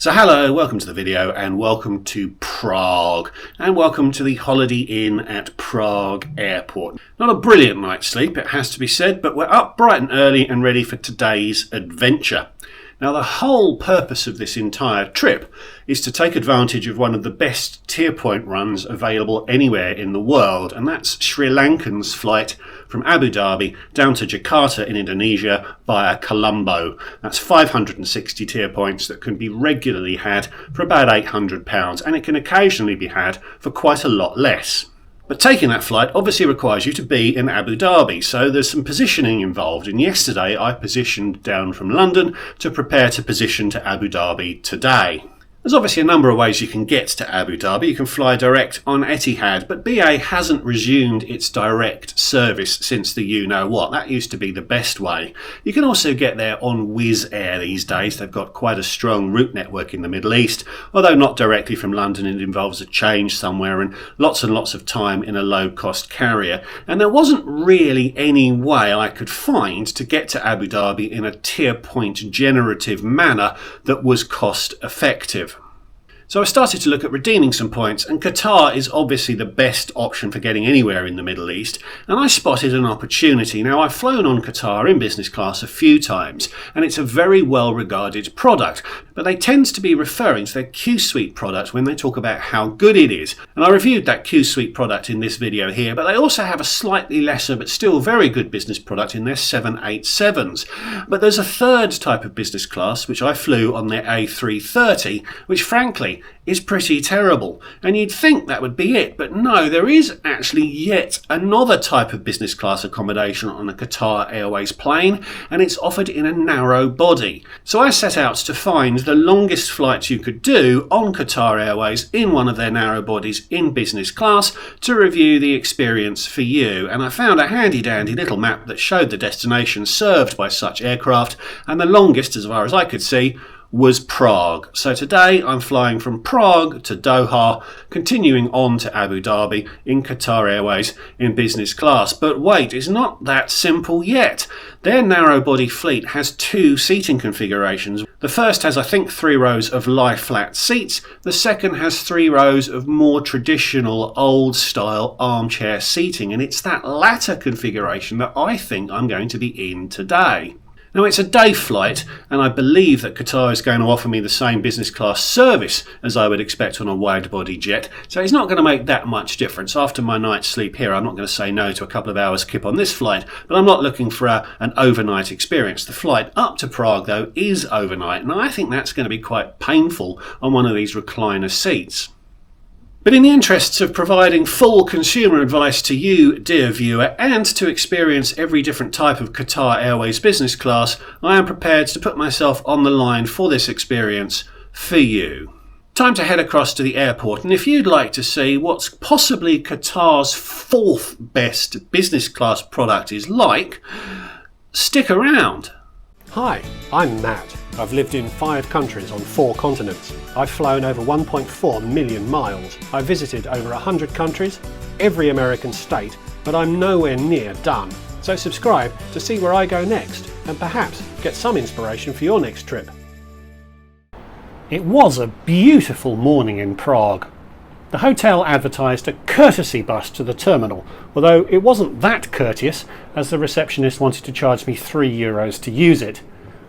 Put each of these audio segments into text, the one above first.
So hello, welcome to the video and welcome to Prague and welcome to the Holiday Inn at Prague Airport. Not a brilliant night's sleep, it has to be said, but we're up bright and early and ready for today's adventure. Now the whole purpose of this entire trip is to take advantage of one of the best tier point runs available anywhere in the world, and that's Sri Lankan's flight from Abu Dhabi down to Jakarta in Indonesia via Colombo. That's 560 tier points that can be regularly had for about £800, and it can occasionally be had for quite a lot less. But taking that flight obviously requires you to be in Abu Dhabi, so there's some positioning involved, and yesterday I positioned down from London to prepare to position to Abu Dhabi today. There's obviously a number of ways you can get to Abu Dhabi. You can fly direct on Etihad, but BA hasn't resumed its direct service since the you-know-what. That used to be the best way. You can also get there on Wizz Air these days. They've got quite a strong route network in the Middle East, although not directly from London. It involves a change somewhere and lots of time in a low-cost carrier. And there wasn't really any way I could find to get to Abu Dhabi in a tier point generative manner that was cost effective. So I started to look at redeeming some points, and Qatar is obviously the best option for getting anywhere in the Middle East, and I spotted an opportunity. Now, I've flown on Qatar in business class a few times, and it's a very well regarded product, but they tend to be referring to their QSuite product when they talk about how good it is. And I reviewed that QSuite product in this video here, but they also have a slightly lesser but still very good business product in their 787s. But there's a third type of business class, which I flew on their A320, which frankly is pretty terrible, and you'd think that would be it, but no, there is actually yet another type of business class accommodation on a Qatar Airways plane, and it's offered in a narrow body. So I set out to find the longest flights you could do on Qatar Airways in one of their narrow bodies in business class to review the experience for you, and I found a handy dandy little map that showed the destinations served by such aircraft, and the longest, as far as I could see, was Prague. So today I'm flying from Prague to Doha, continuing on to Abu Dhabi in Qatar Airways in business class. But wait, it's not that simple yet. Their narrow body fleet has two seating configurations. The first has, I think, 3 rows of lie flat seats. The second has 3 rows of more traditional old style armchair seating, and it's that latter configuration that I think I'm going to be in today. Now, it's a day flight, and I believe that Qatar is going to offer me the same business class service as I would expect on a wide-body jet, so it's not going to make that much difference. After my night's sleep here, I'm not going to say no to a couple of hours skip on this flight, but I'm not looking for an overnight experience. The flight up to Prague, though, is overnight, and I think that's going to be quite painful on one of these recliner seats. But in the interests of providing full consumer advice to you, dear viewer, and to experience every different type of Qatar Airways business class, I am prepared to put myself on the line for this experience for you. Time to head across to the airport, and if you'd like to see what's possibly Qatar's 4th best business class product is like, stick around. Hi, I'm Matt. I've lived in 5 countries on 4 continents. I've flown over 1.4 million miles. I've visited over 100 countries, every American state, but I'm nowhere near done. So subscribe to see where I go next, and perhaps get some inspiration for your next trip. It was a beautiful morning in Prague. The hotel advertised a courtesy bus to the terminal, although it wasn't that courteous, as the receptionist wanted to charge me €3 to use it.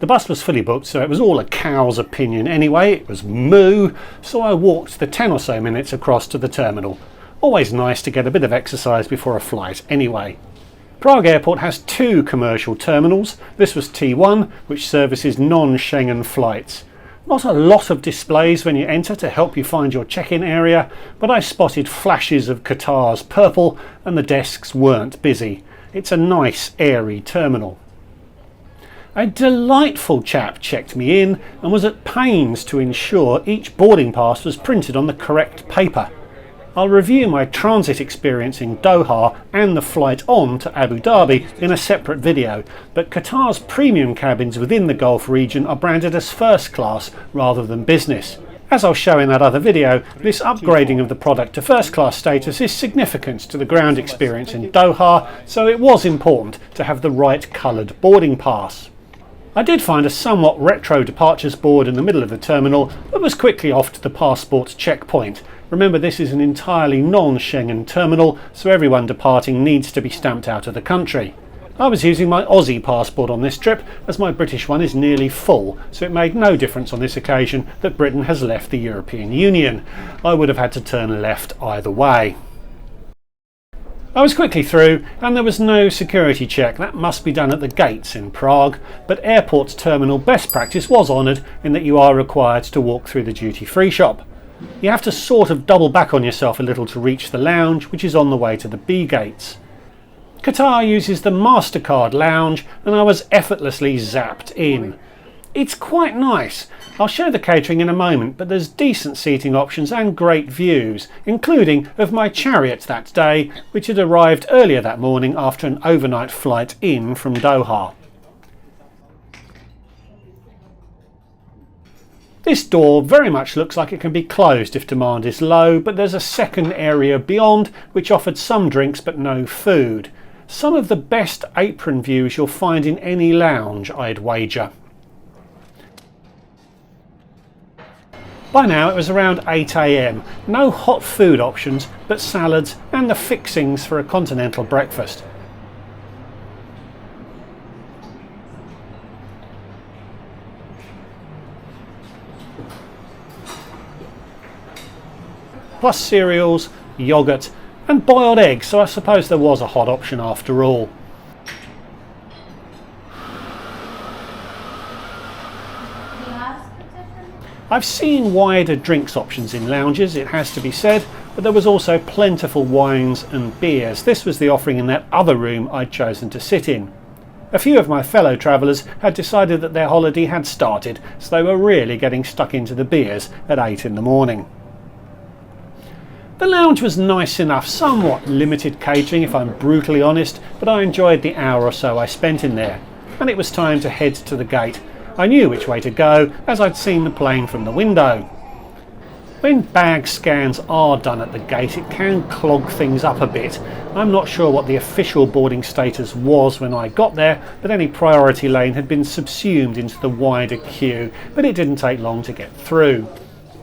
The bus was fully booked, so it was all a cow's opinion anyway. It was moo, so I walked the 10 or so minutes across to the terminal. Always nice to get a bit of exercise before a flight anyway. Prague Airport has 2 commercial terminals. This was T1, which services non-Schengen flights. Not a lot of displays when you enter to help you find your check-in area, but I spotted flashes of Qatar's purple and the desks weren't busy. It's a nice, airy terminal. A delightful chap checked me in and was at pains to ensure each boarding pass was printed on the correct paper. I'll review my transit experience in Doha and the flight on to Abu Dhabi in a separate video, but Qatar's premium cabins within the Gulf region are branded as first class rather than business. As I'll show in that other video, this upgrading of the product to first class status is significant to the ground experience in Doha, so it was important to have the right coloured boarding pass. I did find a somewhat retro departures board in the middle of the terminal, but was quickly off to the passport checkpoint. Remember, this is an entirely non-Schengen terminal, so everyone departing needs to be stamped out of the country. I was using my Aussie passport on this trip, as my British one is nearly full, so it made no difference on this occasion that Britain has left the European Union. I would have had to turn left either way. I was quickly through, and there was no security check. That must be done at the gates in Prague, but airport terminal best practice was honoured in that you are required to walk through the duty-free shop. You have to sort of double back on yourself a little to reach the lounge, which is on the way to the B gates. Qatar uses the MasterCard lounge, and I was effortlessly zapped in. It's quite nice. I'll show the catering in a moment, but there's decent seating options and great views, including of my chariot that day, which had arrived earlier that morning after an overnight flight in from Doha. This door very much looks like it can be closed if demand is low, but there's a second area beyond which offered some drinks but no food. Some of the best apron views you'll find in any lounge, I'd wager. By now it was around 8 AM. No hot food options, but salads and the fixings for a continental breakfast. Plus cereals, yoghurt and boiled eggs, so I suppose there was a hot option after all. I've seen wider drinks options in lounges, it has to be said, but there was also plentiful wines and beers. This was the offering in that other room I'd chosen to sit in. A few of my fellow travellers had decided that their holiday had started, so they were really getting stuck into the beers at 8 in the morning. The lounge was nice enough, somewhat limited catering if I'm brutally honest, but I enjoyed the hour or so I spent in there. And it was time to head to the gate. I knew which way to go, as I'd seen the plane from the window. When bag scans are done at the gate, it can clog things up a bit. I'm not sure what the official boarding status was when I got there, but any priority lane had been subsumed into the wider queue, but it didn't take long to get through.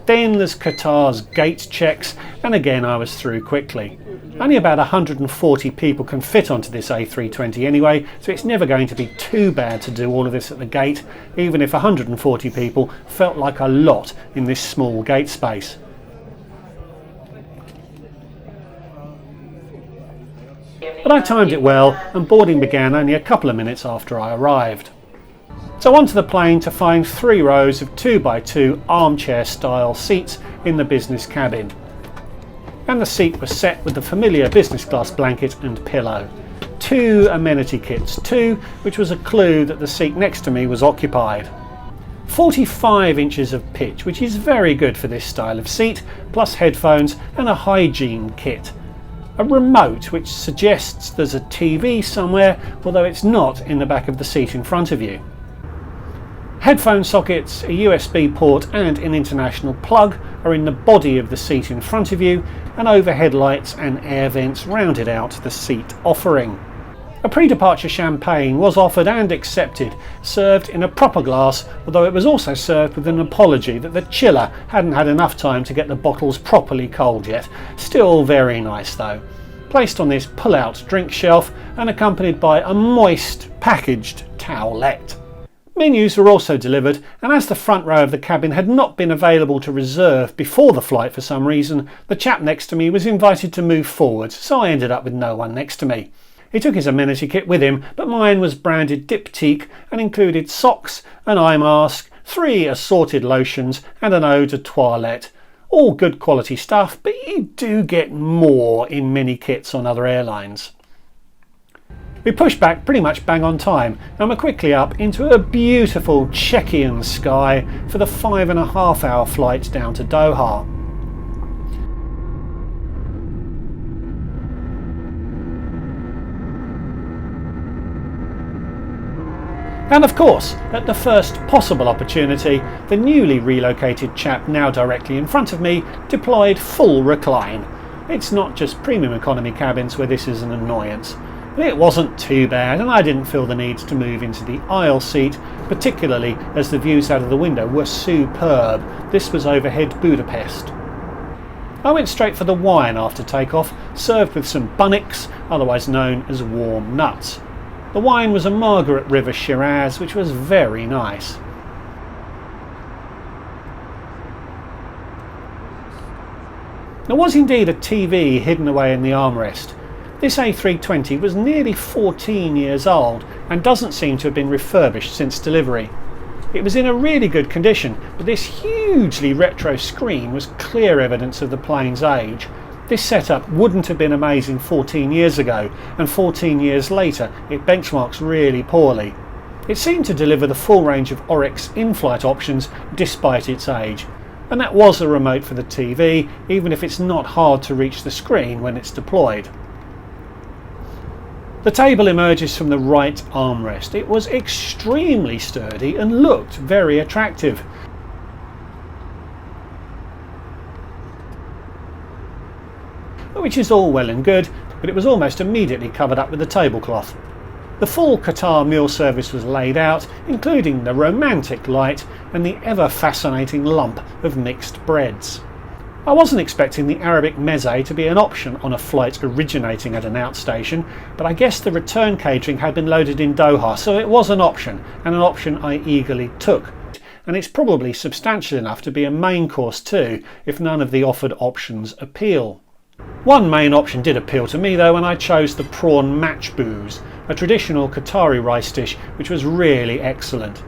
Then there's Qatar's gate checks, and again I was through quickly. Only about 140 people can fit onto this A320 anyway, so it's never going to be too bad to do all of this at the gate, even if 140 people felt like a lot in this small gate space. But I timed it well, and boarding began only a couple of minutes after I arrived. So onto the plane to find 3 rows of 2x2 armchair style seats in the business cabin. And the seat was set with the familiar business class blanket and pillow. 2 amenity kits too, which was a clue that the seat next to me was occupied. 45 inches of pitch, which is very good for this style of seat, plus headphones and a hygiene kit. A remote which suggests there's a TV somewhere, although it's not in the back of the seat in front of you. Headphone sockets, a USB port and an international plug are in the body of the seat in front of you, and overhead lights and air vents rounded out the seat offering. A pre-departure champagne was offered and accepted, served in a proper glass, although it was also served with an apology that the chiller hadn't had enough time to get the bottles properly cold yet. Still very nice though. Placed on this pull-out drink shelf and accompanied by a moist packaged towelette. Menus were also delivered, and as the front row of the cabin had not been available to reserve before the flight for some reason, the chap next to me was invited to move forward, so I ended up with no one next to me. He took his amenity kit with him, but mine was branded Diptyque and included socks, an eye mask, 3 assorted lotions and an eau de toilette. All good quality stuff, but you do get more in many kits on other airlines. We pushed back pretty much bang on time, and we're quickly up into a beautiful Czechian sky for the 5.5 hour flight down to Doha. And of course, at the first possible opportunity, the newly relocated chap now directly in front of me deployed full recline. It's not just premium economy cabins where this is an annoyance. But it wasn't too bad, and I didn't feel the need to move into the aisle seat, particularly as the views out of the window were superb. This was overhead Budapest. I went straight for the wine after takeoff, served with some bunnocks, otherwise known as warm nuts. The wine was a Margaret River Shiraz, which was very nice. There was indeed a TV hidden away in the armrest. This A320 was nearly 14 years old and doesn't seem to have been refurbished since delivery. It was in a really good condition, but this hugely retro screen was clear evidence of the plane's age. This setup wouldn't have been amazing 14 years ago, and 14 years later it benchmarks really poorly. It seemed to deliver the full range of Oryx in-flight options despite its age, and that was a remote for the TV, even if it's not hard to reach the screen when it's deployed. The table emerges from the right armrest. It was extremely sturdy and looked very attractive. Which is all well and good, but it was almost immediately covered up with the tablecloth. The full Qatar meal service was laid out, including the romantic light and the ever-fascinating lump of mixed breads. I wasn't expecting the Arabic meze to be an option on a flight originating at an outstation, but I guess the return catering had been loaded in Doha, so it was an option, and an option I eagerly took. And it's probably substantial enough to be a main course too, if none of the offered options appeal. One main option did appeal to me though, and I chose the prawn matchboos, a traditional Qatari rice dish which was really excellent.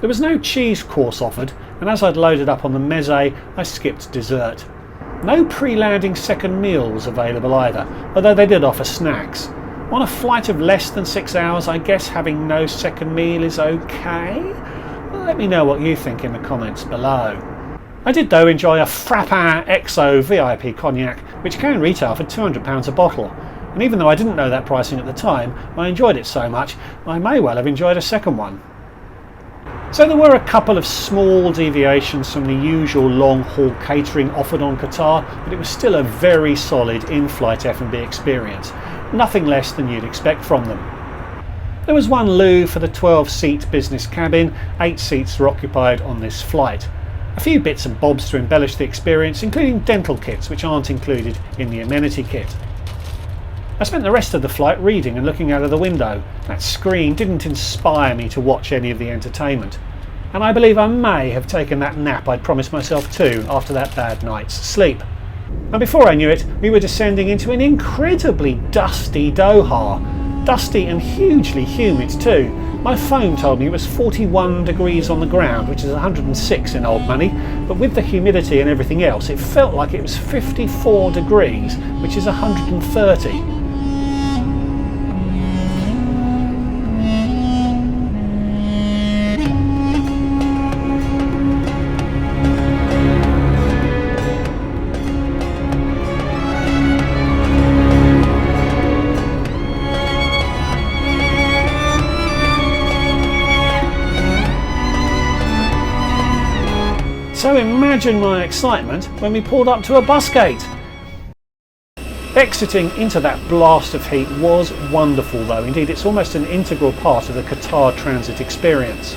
There was no cheese course offered, and as I'd loaded up on the meze, I skipped dessert. No pre-landing second meal was available either, although they did offer snacks. On a flight of less than 6 hours, I guess having no second meal is okay? Let me know what you think in the comments below. I did though enjoy a Frappin XO VIP cognac, which can retail for £200 a bottle. And even though I didn't know that pricing at the time, I enjoyed it so much, I may well have enjoyed a second one. So there were a couple of small deviations from the usual long-haul catering offered on Qatar, but it was still a very solid in-flight F&B experience, nothing less than you'd expect from them. There was one loo for the 12-seat business cabin, 8 seats were occupied on this flight. A few bits and bobs to embellish the experience, including dental kits which aren't included in the amenity kit. I spent the rest of the flight reading and looking out of the window. That screen didn't inspire me to watch any of the entertainment, and I believe I may have taken that nap I'd promised myself to after that bad night's sleep. And before I knew it, we were descending into an incredibly dusty Doha. Dusty and hugely humid too. My phone told me it was 41 degrees on the ground, which is 106 in old money, but with the humidity and everything else, it felt like it was 54 degrees, which is 130. So imagine my excitement when we pulled up to a bus gate. Exiting into that blast of heat was wonderful though, indeed it's almost an integral part of the Qatar transit experience.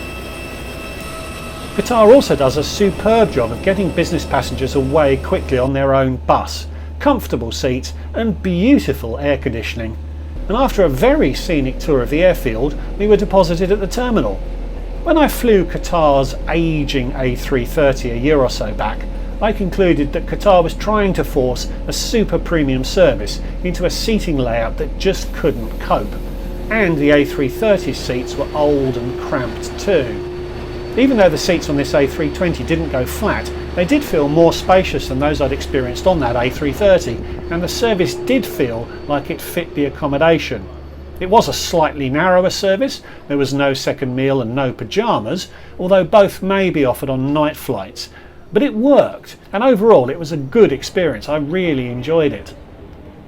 Qatar also does a superb job of getting business passengers away quickly on their own bus. Comfortable seats and beautiful air conditioning. And after a very scenic tour of the airfield, we were deposited at the terminal. When I flew Qatar's ageing A330 a year or so back, I concluded that Qatar was trying to force a super premium service into a seating layout that just couldn't cope. And the A330 seats were old and cramped too. Even though the seats on this A320 didn't go flat, they did feel more spacious than those I'd experienced on that A330, and the service did feel like it fit the accommodation. It was a slightly narrower service, there was no second meal and no pyjamas, although both may be offered on night flights. But it worked, and overall it was a good experience. I really enjoyed it.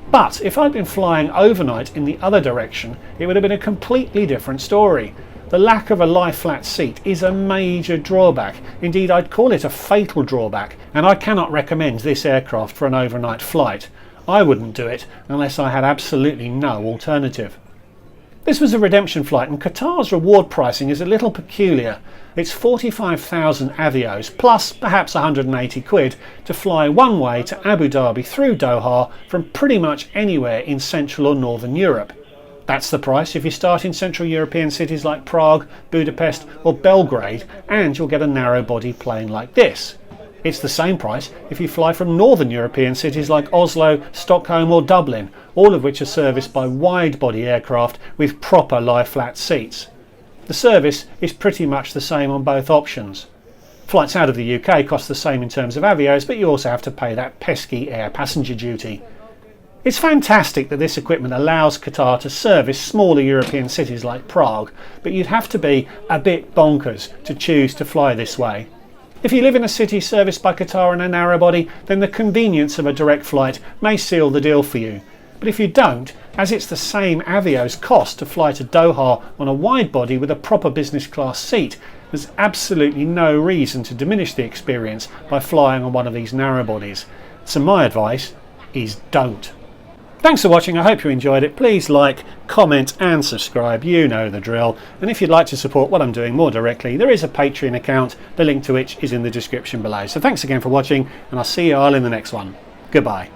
But if I'd been flying overnight in the other direction, it would have been a completely different story. The lack of a lie-flat seat is a major drawback. Indeed, I'd call it a fatal drawback, and I cannot recommend this aircraft for an overnight flight. I wouldn't do it unless I had absolutely no alternative. This was a redemption flight, and Qatar's reward pricing is a little peculiar. It's 45,000 avios plus perhaps 180 quid to fly one way to Abu Dhabi through Doha from pretty much anywhere in Central or Northern Europe. That's the price if you start in Central European cities like Prague, Budapest or Belgrade, and you'll get a narrow-body plane like this. It's the same price if you fly from Northern European cities like Oslo, Stockholm or Dublin, all of which are serviced by wide-body aircraft with proper lie-flat seats. The service is pretty much the same on both options. Flights out of the UK cost the same in terms of avios, but you also have to pay that pesky air passenger duty. It's fantastic that this equipment allows Qatar to service smaller European cities like Prague, but you'd have to be a bit bonkers to choose to fly this way. If you live in a city serviced by Qatar on a narrow-body, then the convenience of a direct flight may seal the deal for you. But if you don't, as it's the same avios cost to fly to Doha on a wide-body with a proper business class seat, there's absolutely no reason to diminish the experience by flying on one of these narrow-bodies. So my advice is don't. Thanks for watching, I hope you enjoyed it. Please like, comment and subscribe, you know the drill. And if you'd like to support what I'm doing more directly, there is a Patreon account, the link to which is in the description below. So thanks again for watching, and I'll see you all in the next one. Goodbye.